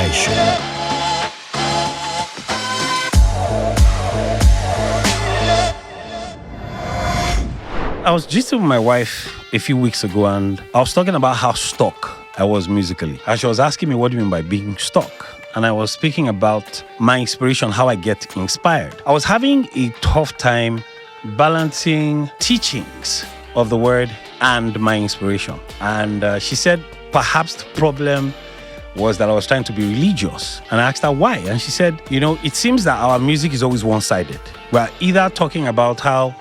Station. I was gisting with my wife a few weeks ago and I was talking about how stuck I was musically. And she was asking me, what do you mean by being stuck? And I was speaking about my inspiration, how I get inspired. I was having a tough time balancing teachings of the word and my inspiration. And she said, perhaps the problem was that I was trying to be religious. And I asked her why. And she said, it seems that our music is always one-sided. We're either talking about how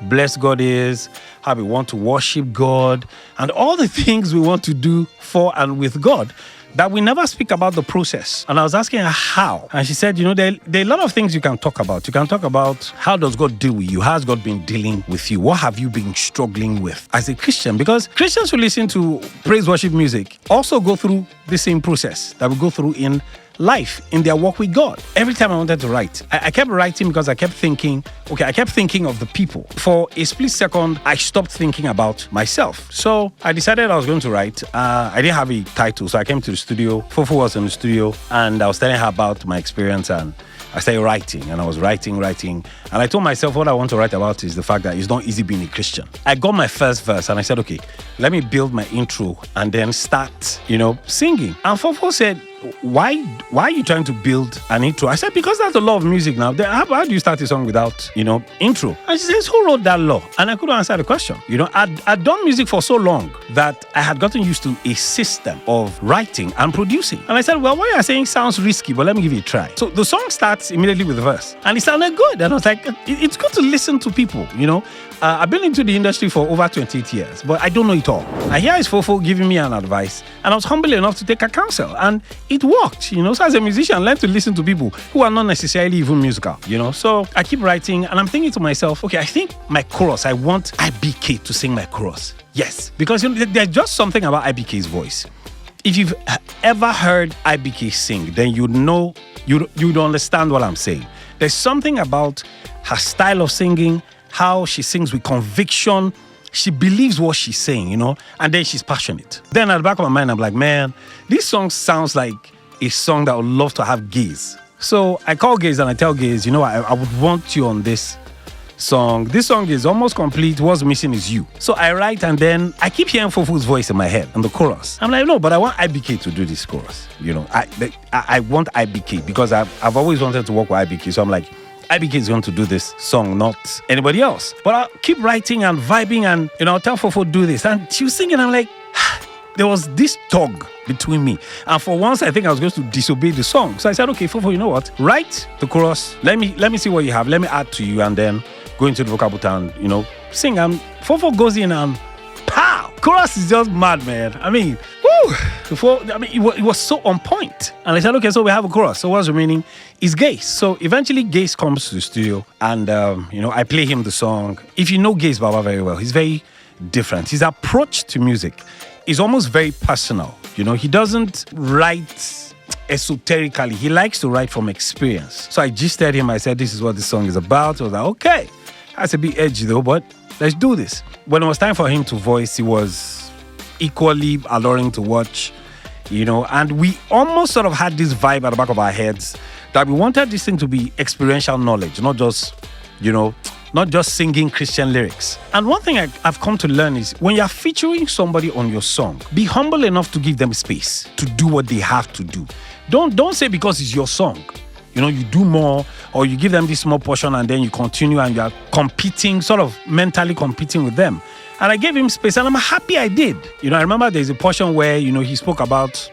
blessed God is, how we want to worship God, and all the things we want to do for and with God, that we never speak about the process. And I was asking her how. And she said, there are a lot of things you can talk about. You can talk about how does God deal with you? How has God been dealing with you? What have you been struggling with as a Christian? Because Christians who listen to praise worship music also go through the same process that we go through in life, in their walk with God. Every time I wanted to write, I kept writing because I kept thinking of the people. For a split second, I stopped thinking about myself. So I decided I was going to write. I didn't have a title, so I came to the studio. Fofo was in the studio, and I was telling her about my experience, and I started writing, and I was writing. And I told myself what I want to write about is the fact that it's not easy being a Christian. I got my first verse, and I said, okay, let me build my intro and then start, singing. And Fofo said, why are you trying to build an intro? I said, because that's the law of music now. How do you start a song without, intro? And she says, who wrote that law? And I couldn't answer the question. I'd done music for so long that I had gotten used to a system of writing and producing. And I said, well, what you're saying sounds risky, but let me give it a try. So the song starts immediately with the verse. And it sounded good. And I was like, it's good to listen to people, I've been into the industry for over 28 years, but I don't know it all. And here is Fofo giving me an advice, and I was humble enough to take a counsel, and it worked, So as a musician, I learned to listen to people who are not necessarily even musical, So I keep writing, and I'm thinking to myself, okay, I think my chorus, I want IBK to sing my chorus. Yes, because there's just something about IBK's voice. If you've ever heard IBK sing, then you'd understand what I'm saying. There's something about her style of singing, how she sings with conviction. She believes what she's saying, and then she's passionate. Then at the back of my mind, I'm like, man, this song sounds like a song that I would love to have Gaise. So I call Gaise and I tell Gaise, I would want you on this song. This song is almost complete. What's missing is you. So I write, and then I keep hearing Fofo's voice in my head on the chorus. I'm like, no, but I want IBK to do this chorus. I want IBK because I've always wanted to work with IBK. So I'm like, IBK is going to do this song, not anybody else. But I'll keep writing and vibing, and I'll tell Fofo do this. And she was singing, I'm like, there was this tug between me. And for once, I think I was going to disobey the song. So I said, okay, Fofo, you know what? Write the chorus. Let me see what you have. Let me add to you, and then go into the vocal booth and, sing. And Fofo goes in and pow! Chorus is just mad, man. I mean, woo! It was so on point. And I said, okay, so we have a chorus. So what's remaining is Gaise. So eventually Gaise comes to the studio, and, I play him the song. If you know Gaise Baba very well, he's very different. His approach to music is almost very personal. He doesn't write esoterically. He likes to write from experience. So I gisted him. I said, this is what this song is about. I was like, okay, that's a bit edgy though, but let's do this. When it was time for him to voice, he was equally alluring to watch, and we almost sort of had this vibe at the back of our heads that we wanted this thing to be experiential knowledge, not just singing Christian lyrics. And one thing I've come to learn is when you're featuring somebody on your song, be humble enough to give them space to do what they have to do. Don't say because it's your song, you do more, or you give them this small portion and then you continue and you're competing, sort of mentally competing with them. And I gave him space, and I'm happy I did. I remember there's a portion where, he spoke about,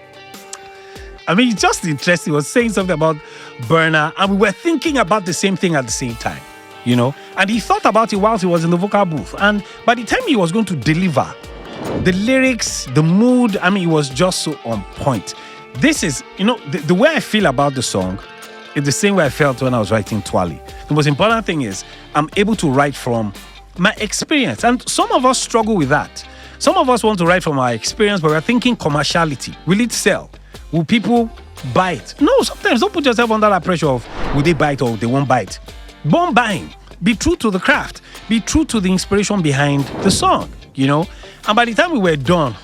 it's just interesting. He was saying something about burner, and we were thinking about the same thing at the same time, And he thought about it whilst he was in the vocal booth. And by the time he was going to deliver, the lyrics, the mood, it was just so on point. This is, the way I feel about the song is the same way I felt when I was writing Twali. The most important thing is I'm able to write from my experience. And some of us struggle with that. Some of us want to write from our experience, but we're thinking commerciality. Will it sell? Will people buy it? No, sometimes don't put yourself under that pressure of will they buy it or they won't buy it. Born buying. Be true to the craft. Be true to the inspiration behind the song, And by the time we were done,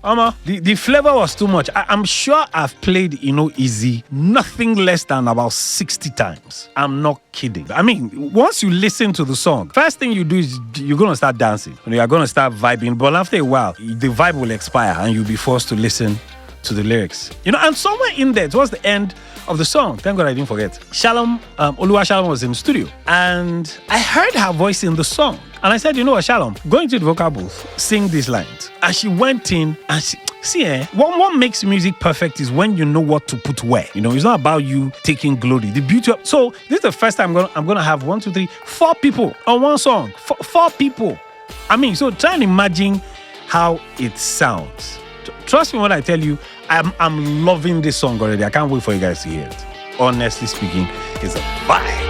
The flavor was too much. I'm sure I've played E NO EAZI nothing less than about 60 times. I'm not kidding. I mean, once you listen to the song, first thing you do is you're going to start dancing. You're going to start vibing. But after a while, the vibe will expire and you'll be forced to listen to the lyrics. And somewhere in there, towards the end of the song, thank God I didn't forget, Shalom, Oluwa Shalom was in the studio. And I heard her voice in the song. And I said, you know what, Shalom, go into the vocal booth, sing these lines. And she went in and what makes music perfect is when you know what to put where. It's not about you taking glory. The beauty of, so this is the first time I'm gonna have 4 people on one song. Four people. I mean, so try and imagine how it sounds. Trust me when I tell you, I'm loving this song already. I can't wait for you guys to hear it. Honestly speaking, it's a vibe.